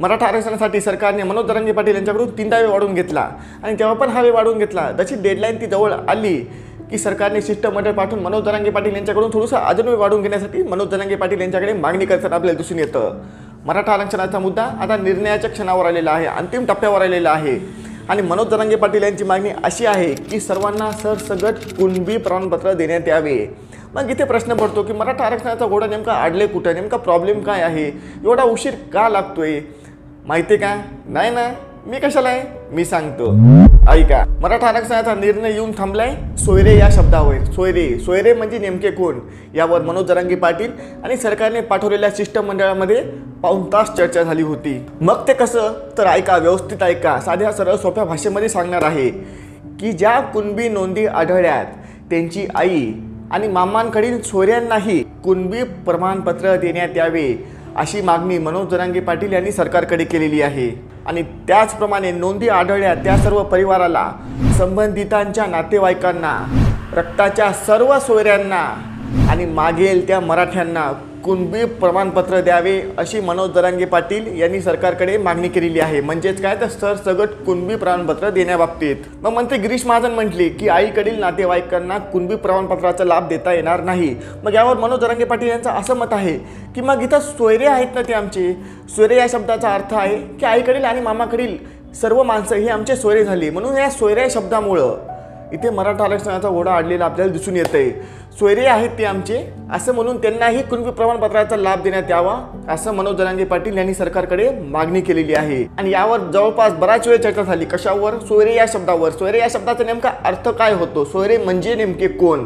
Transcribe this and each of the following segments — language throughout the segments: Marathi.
मराठा आरक्षणासाठी सरकारने मनोज जरांगे पाटील यांच्याकडून 3दा वेळ वाढवून घेतला आणि तेव्हा पण हा वेळ वाढवून घेतला। जशी डेडलाईन ती जवळ आली की सरकारने शिष्टमंडळ पाठवून मनोज जरांगे पाटील यांच्याकडून थोडंसं अजून वेळ वाढवून घेण्यासाठी मनोज जरांगे पाटील यांच्याकडे मागणी करताना आपल्याला दिसून येतं। मराठा आरक्षणाचा मुद्दा आता निर्णयाच्या क्षणावर आलेला आहे, अंतिम टप्प्यावर आलेला आहे आणि मनोज जरांगे पाटील यांची मागणी अशी आहे की सर्वांना सरसगट कुणबी प्रमाणपत्र देण्यात यावे। मग इथे प्रश्न पडतो की मराठा आरक्षणाचा घोडा नेमका अडले कुठं, नेमका प्रॉब्लेम काय आहे, एवढा उशीर का लागतोय माहिती का? नाही ना, मी कशाला आहे मी सांगतो, ऐका। मराठा आरक्षणाचा निर्णय येऊन थांबलाय सोयरे या शब्दावर। सोयरे म्हणजे नेमके कोण यावर मनोज जरांगे पाटील आणि सरकारने पाठवलेल्या शिष्टमंडळामध्ये पाऊण तास चर्चा झाली होती। मग ते कसं तर ऐका, व्यवस्थित ऐका, साध्या सरळ सोप्या भाषेमध्ये सांगणार आहे की ज्या कुणबी नोंदी आढळल्यात त्यांची आई आणि मामांकडील सोयऱ्यांनाही कुणबी प्रमाणपत्र देण्यात यावे अशी मागणी मनोज जरांगे पाटील यांनी सरकारकडे केलेली आहे। आणि त्याचप्रमाणे नोंदी आढळल्या त्या सर्व परिवाराला, संबंधितांच्या नातेवाईकांना, रक्ताच्या सर्व सोयऱ्यांना आणि मागेल त्या मराठ्यांना कुणबी प्रमाणपत्र द्यावे अशी मनोज जरांगे पाटील यांनी सरकारकडे मागणी केलेली आहे। म्हणजेच काय तर सरसगट कुणबी प्रमाणपत्र देण्याबाबतीत। मग मंत्री गिरीश महाजन म्हटले की आईकडील नातेवाईकांना कुणबी प्रमाणपत्राचा लाभ देता येणार नाही। मग यावर मनोज जरांगे पाटील यांचं असं मत आहे की मग इथं सोयरे आहेत ना ते आमचे। सोयरे या शब्दाचा अर्थ आहे की आईकडील आणि मामाकडील सर्व माणसं ही आमचे सोयरे झाली, म्हणून या सोयरे शब्दामुळं इथे मराठा आरक्षणाचा घोडा अडलेला आपल्याला दिसून येतंय। सोयरे आहेत ते आमचे असं म्हणून त्यांनाही कुणबी प्रमाणपत्राचा लाभ देण्यात यावा असं मनोज जरांगे पाटील यांनी सरकारकडे मागणी केलेली आहे। आणि यावर जवळपास बराच वेळ चर्चा झाली। कशावर? सोयरे या शब्दावर। सोयरे या शब्दाचा नेमका अर्थ काय होतो, सोयरे म्हणजे नेमके कोण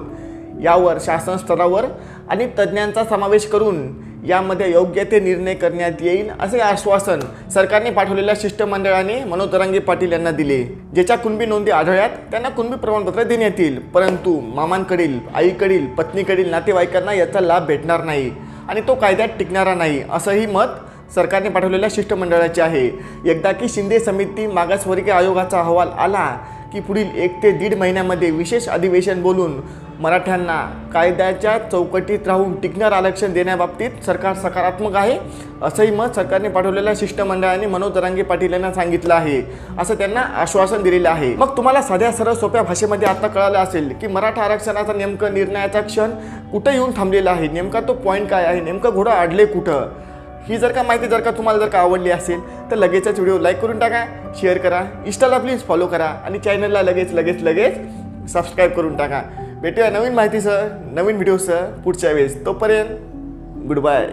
यावर शासन स्तरावर आणि तज्ज्ञांचा समावेश करून यामध्ये योग्य ते निर्णय करण्यात येईल असे आश्वासन सरकारने पाठवलेल्या शिष्टमंडळाने मनोज जरांगे पाटील यांना दिले। ज्याच्या कुणबी नोंदी आढळल्यात त्यांना कुणबी प्रमाणपत्र देण्यात येईल, परंतु मामांकडील, आईकडील, पत्नीकडील नातेवाईकांना याचा लाभ भेटणार नाही आणि तो कायद्यात टिकणारा नाही असंही मत सरकारने पाठवलेल्या शिष्टमंडळाचे आहे। एकदा की शिंदे समिती मागासवर्गीय आयोगाचा अहवाल आला की पुढील 1 ते 1.5 महिन्यामध्ये विशेष अधिवेशन बोलून मराठ्यांना कायद्याच्या चौकटीत राहून टिकणार आरक्षण देण्याबाबतीत सरकार सकारात्मक आहे असंही मत सरकारने पाठवलेल्या शिष्टमंडळाने मनोज जरांगे पाटील यांना सांगितलं आहे, असं त्यांना आश्वासन दिलेलं आहे। मग तुम्हाला साध्या सरळ सोप्या भाषेमध्ये आता कळालं असेल की मराठा आरक्षणाचा नेमकं निर्णयाचा क्षण कुठे येऊन थांबलेला आहे, नेमका तो पॉईंट काय आहे, नेमकं घोडं अडले कुठं। ही जर का माहिती तुम्हाला आवडली असेल तर लगेचच व्हिडिओ लाईक करून टाका, शेअर करा, इंस्टाला प्लीज फॉलो करा आणि चॅनलला लगेच सबस्क्राईब करून टाका। भेटूया नवीन माहितीसह, नवीन व्हिडिओसह पुढच्या वेळेस। तोपर्यंत गुड बाय।